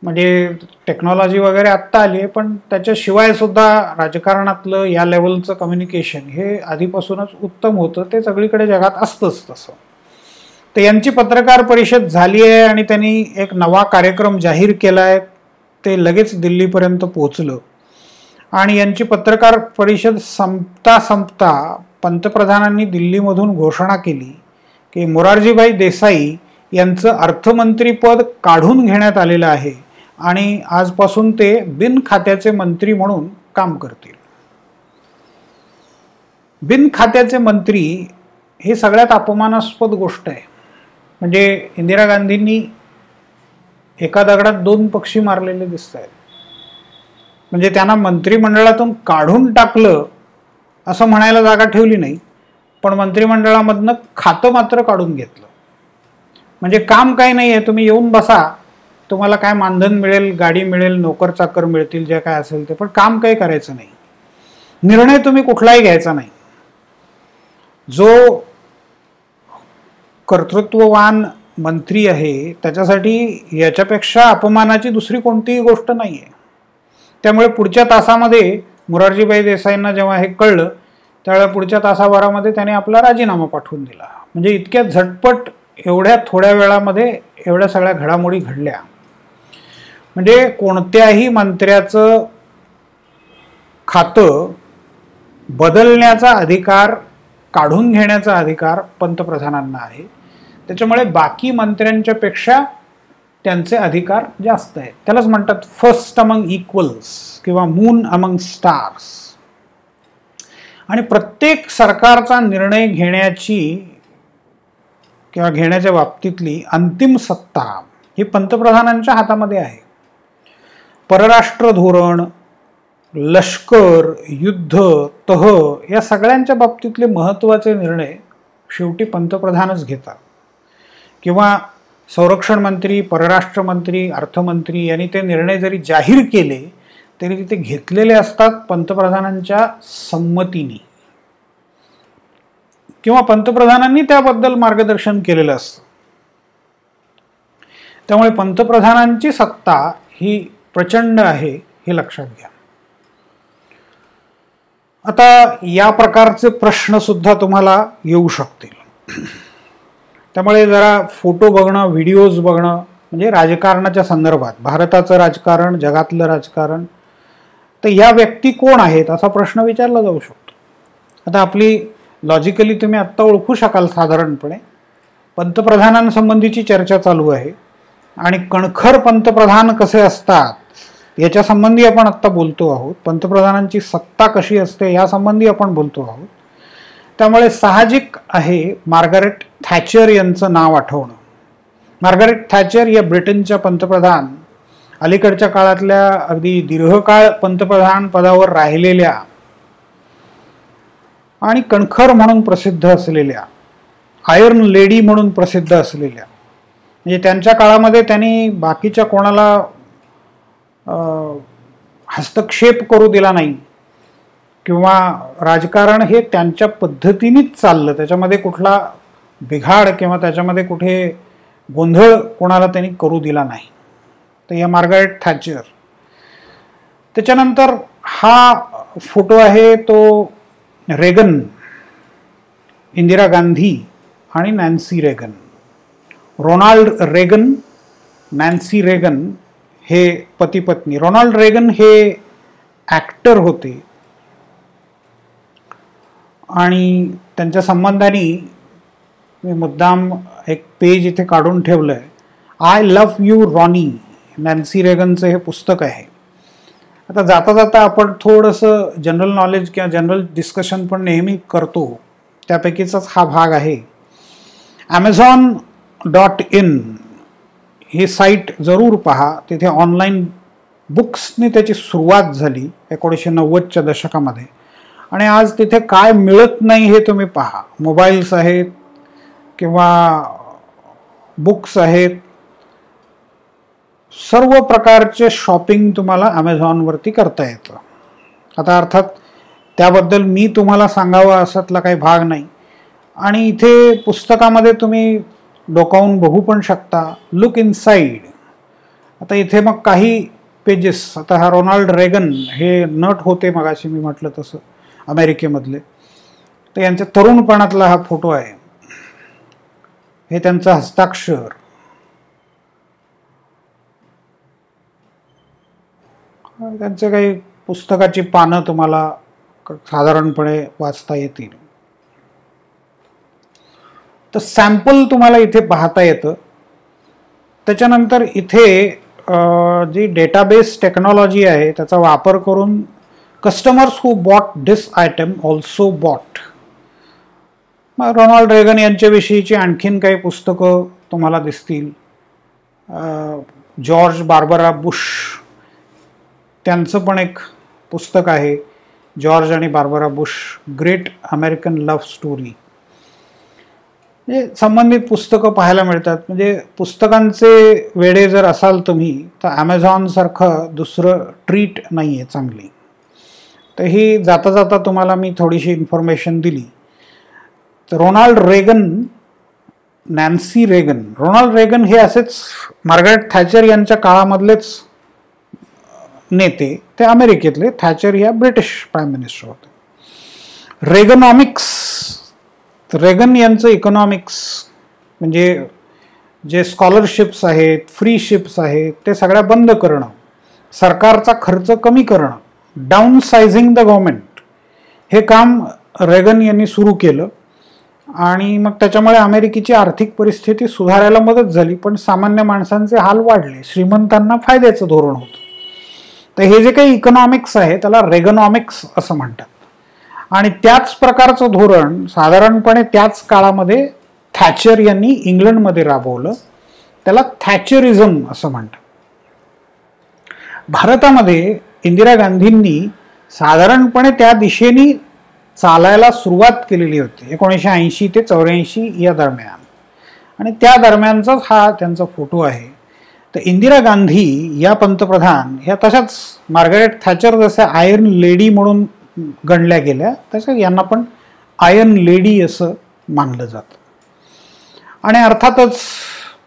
म्हणजे टेक्नॉलॉजी वगैरे आत्ता आली आहे पण त्याच्याशिवाय सुद्धा राजकारणातलं या लेवलचं कम्युनिकेशन हे आधीपासूनच उत्तम होतं. ते सगळीकडे जगात असतंच तसं. तर यांची पत्रकार परिषद झाली आहे आणि त्यांनी एक नवा कार्यक्रम जाहीर केला आहे. ते लगेच दिल्लीपर्यंत पोहोचलं आणि यांची पत्रकार परिषद संपता संपता पंतप्रधानांनी दिल्लीमधून घोषणा केली की मोरारजीभाई देसाई यांचं अर्थमंत्रीपद काढून घेण्यात आलेलं आहे आणि आजपासून ते बिनखात्याचे मंत्री म्हणून काम करतील. बिनखात्याचे मंत्री ही सगळ्यात अपमानास्पद गोष्ट आहे. म्हणजे इंदिरा गांधींनी एका दगडात दोन पक्षी मारलेले दिसत आहेत. म्हणजे त्यांना मंत्रिमंडळातून काढून टाकलं असं म्हणायला जागा ठेवली नाही, पण मंत्रिमंडळामधनं खातं मात्र काढून घेतलं. म्हणजे काम काही नाही आहे, तुम्ही येऊन बसा, तुम्हाला काय मानधन मिळेल, गाडी मिळेल, नोकर चाकर मिळतील, जे काय असेल ते, पण काम काही करायचं नाही. निर्णय तुम्ही कुठलाही घ्यायचा नाही. जो कर्तृत्ववान मंत्री आहे त्याच्यासाठी याच्यापेक्षा अपमानाची दुसरी कोणतीही गोष्ट नाही आहे. त्यामुळे पुढच्या तासामध्ये मोरारजीभाई देसाईंना जेव्हा हे कळलं त्यावेळेला पुढच्या तासाभरामध्ये त्याने आपला राजीनामा पाठवून दिला. म्हणजे इतक्या झटपट एवढ्या थोड्या वेळामध्ये एवढ्या सगळ्या घडामोडी घडल्या. म्हणजे कोणत्याही मंत्र्याचं खातं बदलण्याचा अधिकार, काढून घेण्याचा अधिकार पंतप्रधानांना आहे. त्याच्यामुळे बाकी मंत्र्यांच्या पेक्षा त्यांचे अधिकार जास्त आहेत. त्यालाच म्हणतात फर्स्ट अमंग इक्वल्स किंवा मून अमंग स्टार्स. आणि प्रत्येक सरकारचा निर्णय घेण्याची किंवा घेण्याच्या बाबतीतली अंतिम सत्ता ही पंतप्रधानांच्या हातामध्ये आहे. परराष्ट्र धोरण, लष्कर, युद्ध, तह या सगळ्यांच्या बाबतीतले महत्त्वाचे निर्णय शेवटी पंतप्रधानच घेतात. किंवा संरक्षण मंत्री, परराष्ट्र मंत्री, अर्थमंत्री यांनी ते निर्णय जरी जाहीर केले तरी तिथे घेतलेले असतात पंतप्रधानांच्या संमतीने किंवा पंतप्रधानांनी त्याबद्दल मार्गदर्शन केलेलं असतं. त्यामुळे पंतप्रधानांची सत्ता ही प्रचंड आहे हे लक्षात घ्या. आता या प्रकारचे प्रश्न सुद्धा तुम्हाला येऊ शकतील. त्यामुळे जरा फोटो बघणं, व्हिडिओज बघणं, म्हणजे राजकारणाच्या संदर्भात, भारताचं राजकारण, जगातलं राजकारण, तर या व्यक्ती कोण आहेत असा प्रश्न विचारला जाऊ शकतो. आता आपली लॉजिकली तुम्ही आत्ता ओळखू शकाल साधारणपणे. पंतप्रधानांसंबंधीची चर्चा चालू आहे आणि कणखर पंतप्रधान कसे असतात याच्या संबंधी आपण आत्ता बोलतो आहोत. पंतप्रधानांची सत्ता कशी असते यासंबंधी आपण बोलतो आहोत. त्यामुळे साहजिक आहे मार्गारेट थॅचर यांचं नाव आठवणं. मार्गारेट थॅचर या ब्रिटनच्या पंतप्रधान, अलीकडच्या काळातल्या अगदी दीर्घकाळ पंतप्रधान पदावर राहिलेल्या आणि कणखर म्हणून प्रसिद्ध असलेल्या, आयर्न लेडी म्हणून प्रसिद्ध असलेल्या, म्हणजे त्यांच्या काळामध्ये त्यांनी बाकीच्या कोणाला हस्तक्षेप करू दिला नाही किंवा राजकारण हे त्यांच्या पद्धतीनेच चाललं. त्याच्यामध्ये कुठला बिघाड किंवा त्याच्यामध्ये कुठे गोंधळ कोणाला त्यांनी करू दिला नाही. तर या मार्गारेट थॅचर. त्याच्यानंतर हा फोटो आहे तो रेगन, इंदिरा गांधी आणि Nancy Reagan. Ronald Reagan, Nancy Reagan हे पती पत्नी. रोनाल्ड रेगन हे ॲक्टर होते आणि त्यांच्या संबंधाने मी मुद्दाम एक पेज इथे काढून ठेवलं आहे. I love you Ronnie, Nancy रेगनचं हे पुस्तक आहे. आता जाता जाता आपण थोडंसं जनरल नॉलेज किंवा जनरल डिस्कशन पण नेहमी करतो, त्यापैकीचाच हा भाग आहे. Amazon.in ही साईट जरूर पहा. तिथे ऑनलाईन बुक्सनी त्याची सुरुवात झाली 1990च्या दशकामध्ये आणि आज तिथे काय मिळत नाही हे तुम्ही पहा. मोबाईल्स आहेत किंवा बुक्स आहेत, सर्व प्रकारचे शॉपिंग तुम्हाला ॲमेझॉनवरती करता येतं. आता अर्थात त्याबद्दल मी तुम्हाला सांगावं असातला काही भाग नाही. आणि इथे पुस्तकामध्ये तुम्ही डोकावून बघू पण शकता. Look inside. आता इथे मग काही पेजेस, आता हा रोनाल्ड रेगन हे नट होते मगाशी मी म्हटलं तसं अमेरिकेमधले, तर यांच्या तरुणपणातला हा फोटो आहे. हे त्यांचं हस्ताक्षर. त्यांचे काही पुस्तकाची पानं तुम्हाला साधारणपणे वाचता येतील. तर सॅम्पल तुम्हाला इथे पाहता येतं. त्याच्यानंतर इथे जी डेटाबेस टेक्नॉलॉजी आहे त्याचा वापर करून customers who bought this item also bought. मग रोनाल्ड रेगन यांच्याविषयीची आणखीन काही पुस्तकं तुम्हाला दिसतील. जॉर्ज बार्बरा बुश त्यांचं पण एक पुस्तक आहे, जॉर्ज आणि Barbara Bush great American love story. म्हणजे संबंधित पुस्तकं पाहायला मिळतात. म्हणजे पुस्तकांचे वेडे जर असाल तुम्ही तर ॲमेझॉनसारखं दुसरं ट्रीट नाही आहे चांगली. तर ही जाता जाता तुम्हाला मी थोडीशी इन्फॉर्मेशन दिली. तर Ronald Reagan, Nancy Reagan, Ronald Reagan हे असेच मार्गारेट थॅचर यांच्या काळामधलेच नेते. ते अमेरिकेतले, थॅचर या ब्रिटिश प्राईम मिनिस्टर होते. रेगनॉमिक्स, रेगन यांचं इकॉनॉमिक्स म्हणजे जे स्कॉलरशिप्स आहेत, फ्री शिप्स आहेत, ते सगळ्या बंद करणं, सरकारचा खर्च कमी करणं, डाऊन सायझिंग द गव्हर्नमेंट, हे काम रेगन यांनी सुरू केलं. आणि मग त्याच्यामुळे अमेरिकेची आर्थिक परिस्थिती सुधारायला मदत झाली, पण सामान्य माणसांचे हाल वाढले, श्रीमंतांना फायद्याचं धोरण होतं. तर हे जे काही इकॉनॉमिक्स आहे त्याला रेगनॉमिक्स असं म्हणतात. आणि त्याच प्रकारचं धोरण साधारणपणे त्याच काळामध्ये थॅचर यांनी इंग्लंडमध्ये राबवलं. त्याला थॅचरिझम असं म्हणतात. भारतामध्ये इंदिरा गांधींनी साधारणपणे त्या दिशेने चालायला सुरुवात केलेली होती 1980 ते 84 या दरम्यान. आणि त्या दरम्यानचाच हा त्यांचा फोटो आहे. तर इंदिरा गांधी या पंतप्रधान ह्या तशाच मार्गारेट थॅचर जसं आयर्न लेडी म्हणून गणल्या गेल्या, तसं यांना पण आयर्न लेडी असं मानलं जातं. आणि अर्थातच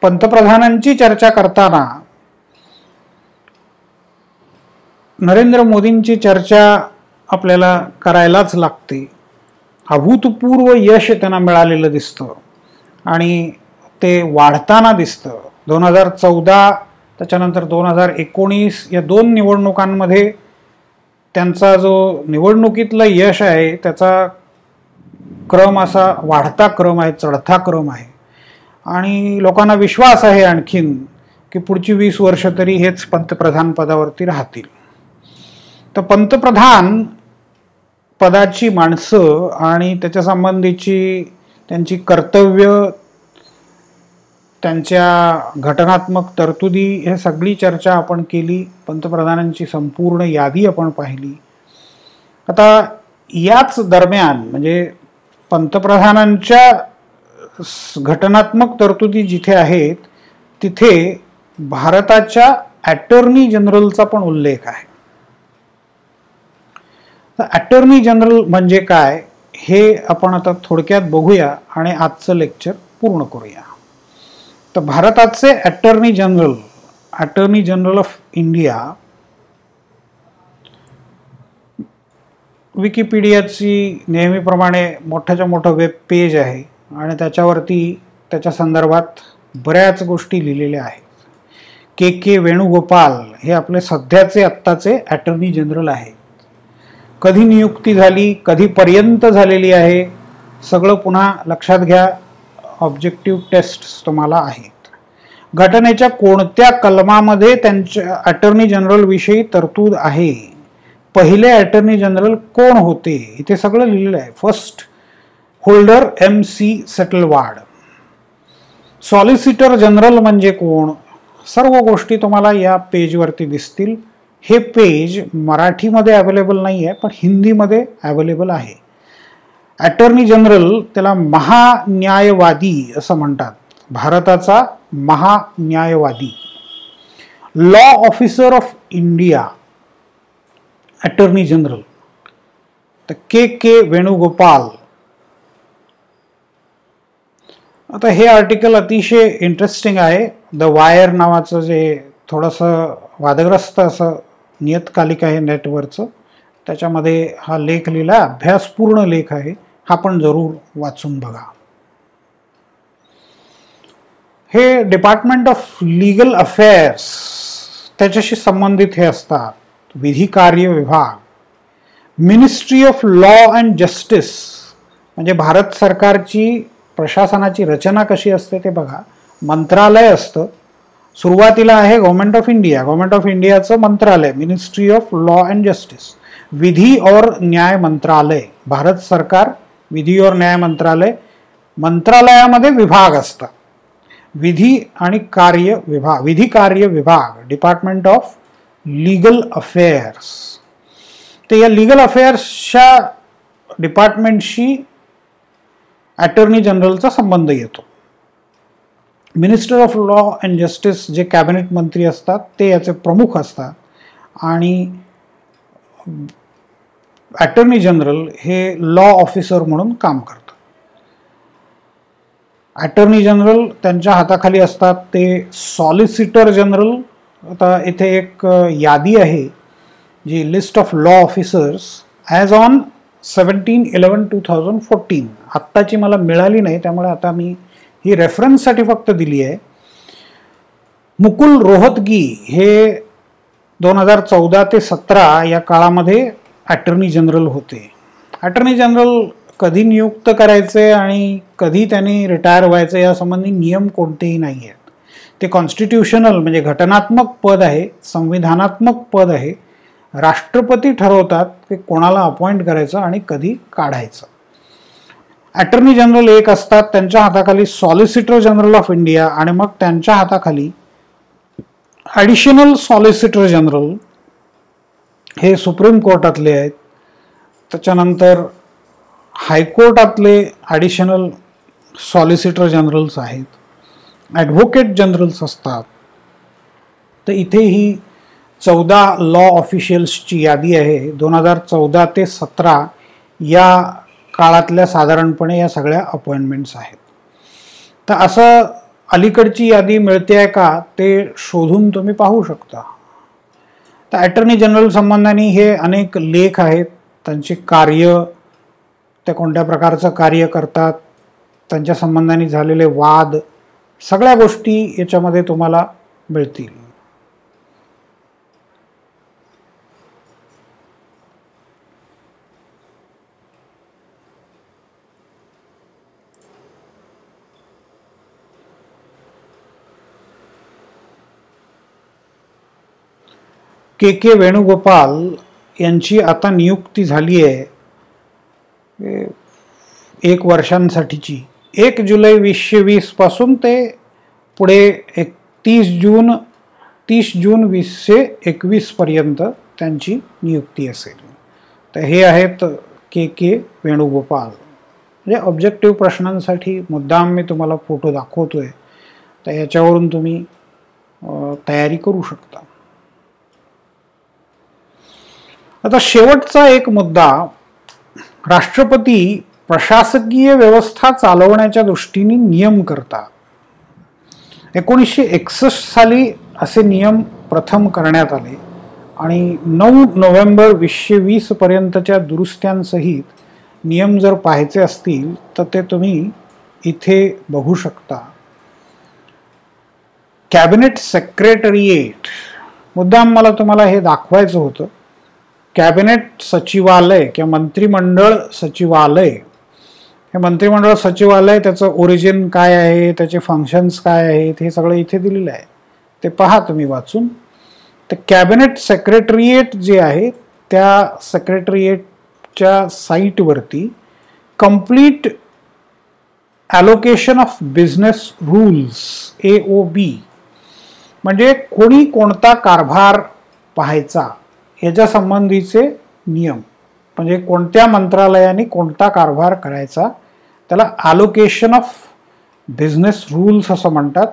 पंतप्रधानांची चर्चा करताना नरेंद्र मोदींची चर्चा आपल्याला करायलाच लागते. अभूतपूर्व यश त्यांना मिळालेलं दिसतं आणि ते वाढताना दिसतं. 2014 त्याच्यानंतर 2019 या 2 निवडणुकांमध्ये त्यांचा जो निवडणुकीतलं यश आहे त्याचा क्रम असा वाढता क्रम आहे, चढता क्रम आहे. आणि लोकांना विश्वास आहे आणखीन की पुढची 20 वर्ष तरी हेच पंतप्रधान पदावरती राहतील. तर पंतप्रधान पदाची माणसं आणि त्याच्या संबंधीची त्यांची कर्तव्य, त्यांच्या घटनात्मक तरतुदी, हे सगळी चर्चा आपण केली. पंतप्रधानांची संपूर्ण यादी आपण पाहिली. आता याच दरम्यान म्हणजे पंतप्रधानांच्या घटनात्मक तरतुदी जिथे आहेत तिथे भारताच्या अटॉर्नी जनरलचा पण उल्लेख आहे. तर अटॉर्नी जनरल म्हणजे काय हे आपण आता थोडक्यात बघूया आणि आजचं लेक्चर पूर्ण करूया. तर भारताचे अटॉर्नी जनरल ऑफ इंडिया, विकिपीडियाची नेहमीप्रमाणे मोठ्याच्या मोठं वेब पेज आहे आणि त्याच्यावरती त्याच्या संदर्भात बऱ्याच गोष्टी लिहिलेल्या आहेत. के वेणुगोपाल हे आपले सध्याचे आत्ताचे अटॉर्नी जनरल आहेत. कधी नियुक्ती झाली, कधीपर्यंत झालेली आहे, सगळं पुन्हा लक्षात घ्या. ऑब्जेक्टिव्ह टेस्ट तुम्हाला आहेत. घटनेच्या कोणत्या कलमामध्ये त्यांच्या अटॉर्नी जनरल विषयी तरतूद आहे, पहिले अटॉर्नी जनरल कोण होते, इथे सगळं लिहिलेलं आहे. First holder MC Setalvad. Solicitor general म्हणजे कोण, सर्व गोष्टी तुम्हाला या पेजवरती दिसतील. हे पेज मराठीमध्ये अवेलेबल नाही आहे पण हिंदीमध्ये अवेलेबल आहे. अटॉर्नी जनरल त्याला महान्यायवादी असं म्हणतात, भारताचा महान्यायवादी. Law officer of India attorney general तर के वेणुगोपाल. आता हे आर्टिकल अतिशय इंटरेस्टिंग आहे. द वायर नावाचं जे थोडंसं वादग्रस्त असं नियतकालिक आहे नेटवरचं, त्याच्यामध्ये हा लेख लिहिला, अभ्यासपूर्ण लेख आहे. हा पण जरूर वाचून बघा. हे डिपार्टमेंट ऑफ लीगल अफेअर्स त्याच्याशी संबंधित हे असतात. विधी कार्य विभाग, ministry of law and justice, म्हणजे भारत सरकारची प्रशासनाची रचना कशी असते ते बघा. मंत्रालय असतं, सुरुवातीला आहे government of India, government of इंडियाचं मंत्रालय ministry of law and justice. विधी और न्याय मंत्रालय, भारत सरकार विधी और न्याय मंत्रालय, मंत्रालयामध्ये विभाग असतात. विधी आणि कार्य विभाग, विधी कार्य विभाग, डिपार्टमेंट ऑफ लीगल अफेअर्स. तर या लीगल अफेअर्सच्या डिपार्टमेंटशी अटॉर्नी जनरलचा संबंध येतो. Minister of law and justice J cabinet मंत्री असतात ते याचे प्रमुख असतात आणि अटॉर्नी जनरल हे लॉ ऑफिसर म्हणून काम करतात. अटॉर्नी जनरल त्यांच्या हाताखाली असतात ते सॉलिसिटर जनरल. आता इथे एक यादी आहे जी list of law officers as on 17/11/2014, आत्ताची मला मिळाली नाही त्यामुळे आता मी ही रेफरन्ससाठी फक्त दिली आहे. मुकुल रोहतगी हे 2014 ते 17 या काळामध्ये अटॉर्नी जनरल होते. अटॉर्नी जनरल कधी नियुक्त करायचे आणि कधी त्यांनी रिटायर व्हायचे यासंबंधी नियम कोणतेही नाही आहेत. ते कॉन्स्टिट्यूशनल म्हणजे घटनात्मक पद आहे, संविधानात्मक पद आहे. राष्ट्रपती ठरवतात की कोणाला अपॉइंट करायचं आणि कधी काढायचं. अटॉर्नी जनरल एक असतात, त्यांच्या हाताखाली सॉलिसिटर जनरल ऑफ इंडिया आणि मग त्यांच्या हाताखाली ॲडिशनल सॉलिसिटर जनरल हे सुप्रीम कोर्टातले आहेत. त्याच्यानंतर हायकोर्टातले ॲडिशनल सॉलिसिटर जनरल्स आहेत, ॲडव्होकेट जनरल्स असतात. तर इथे ही 14 लॉ ऑफिशियल्सची यादी आहे 2014 ते 17 या काळातल्या साधारणपणे या सगळ्या अपॉइंटमेंट्स आहेत. तर असं अलीकडची यादी मिळते आहे का ते शोधून तुम्ही पाहू शकता. तर अटॉर्नी जनरल संबंधाने हे अनेक लेख आहेत, त्यांचे कार्य, ते कोणत्या प्रकारचं कार्य करतात, त्यांच्या संबंधाने झालेले वाद, सगळ्या गोष्टी याच्यामध्ये तुम्हाला मिळतील. के वेणुगोपाल यांची आता नियुक्ती झाली आहे 1 वर्षांसाठीची. 1 जुलै 2020 पासून ते पुढे 30 जून 2021 पर्यंत त्यांची नियुक्ती असेल. तर हे आहेत के वेणुगोपाल. म्हणजे ऑब्जेक्टिव्ह प्रश्नांसाठी मुद्दाम मी तुम्हाला फोटो दाखवतोय, तर याच्यावरून तुम्ही तयारी करू शकता. आता शेवटचा एक मुद्दा, राष्ट्रपती प्रशासकीय व्यवस्था चालवण्याच्या दृष्टीने नियम करतात. 1961 साली असे नियम प्रथम करण्यात आले आणि 9 नोव्हेंबर 2020 पर्यंतच्या दुरुस्त्यांसहित नियम जर पाहायचे असतील तर ते तुम्ही इथे बघू शकता. कॅबिनेट सेक्रेटरिएट, मुद्दाम मला तुम्हाला हे दाखवायचं होतं. कॅबिनेट सचिवालय किंवा मंत्रिमंडळ सचिवालय, हे मंत्रिमंडळ सचिवालय त्याचं ओरिजिन काय आहे, त्याचे फंक्शन्स काय आहेत, हे सगळं इथे दिलेलं आहे, ते पहा तुम्ही वाचून. तर कॅबिनेट सेक्रेटरिएट जे आहे त्या सेक्रेटरिएटच्या साईटवरती complete allocation of business rules AOB, म्हणजे कोणी कोणता कारभार पाहायचा याच्या संबंधीचे नियम, म्हणजे कोणत्या मंत्रालयाने कोणता कारभार करायचा त्याला ॲलोकेशन ऑफ बिझनेस रूल्स असं म्हणतात.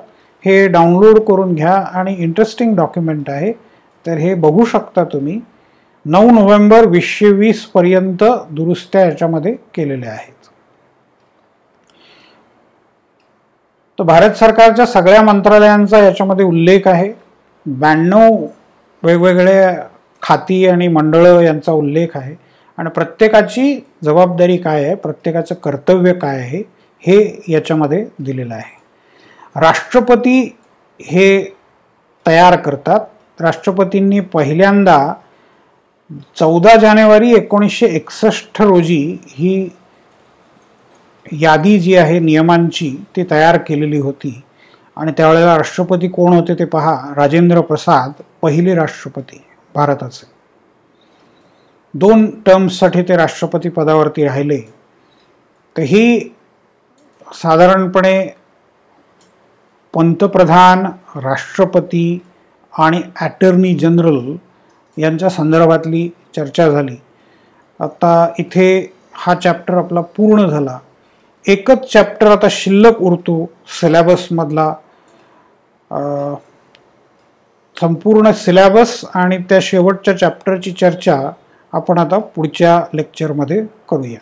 हे डाउनलोड करून घ्या आणि इंटरेस्टिंग डॉक्युमेंट आहे, तर हे बघू शकता तुम्ही. 9 नोव्हेंबर 2020 पर्यंत दुरुस्त्या याच्यामध्ये केलेल्या आहेत. तर भारत सरकारच्या सगळ्या मंत्रालयांचा याच्यामध्ये उल्लेख आहे. 92 वेगवेगळ्या खाती आणि मंडळं यांचा उल्लेख आहे आणि प्रत्येकाची जबाबदारी काय आहे, प्रत्येकाचं कर्तव्य काय आहे हे याच्यामध्ये दिलेलं आहे. राष्ट्रपती हे तयार करतात. राष्ट्रपतींनी पहिल्यांदा 14 जानेवारी 1961 रोजी ही यादी जी आहे नियमांची ती तयार केलेली होती आणि त्यावेळेला राष्ट्रपती कोण होते ते पहा, राजेंद्र प्रसाद, पहिले राष्ट्रपती भारताचे. 2 टर्म्ससाठी ते राष्ट्रपती पदावरती राहिले. तर ही साधारणपणे पंतप्रधान, राष्ट्रपती आणि अटर्नी जनरल यांच्या संदर्भातली चर्चा झाली. आता इथे हा चॅप्टर आपला पूर्ण झाला. एकच चॅप्टर आता शिल्लक उरतो सिलेबसमधला. संपूर्ण सिलेबस आणि त्या शेवटच्या चॅप्टरची चर्चा आपण आता पुढच्या लेक्चरमध्ये करूया.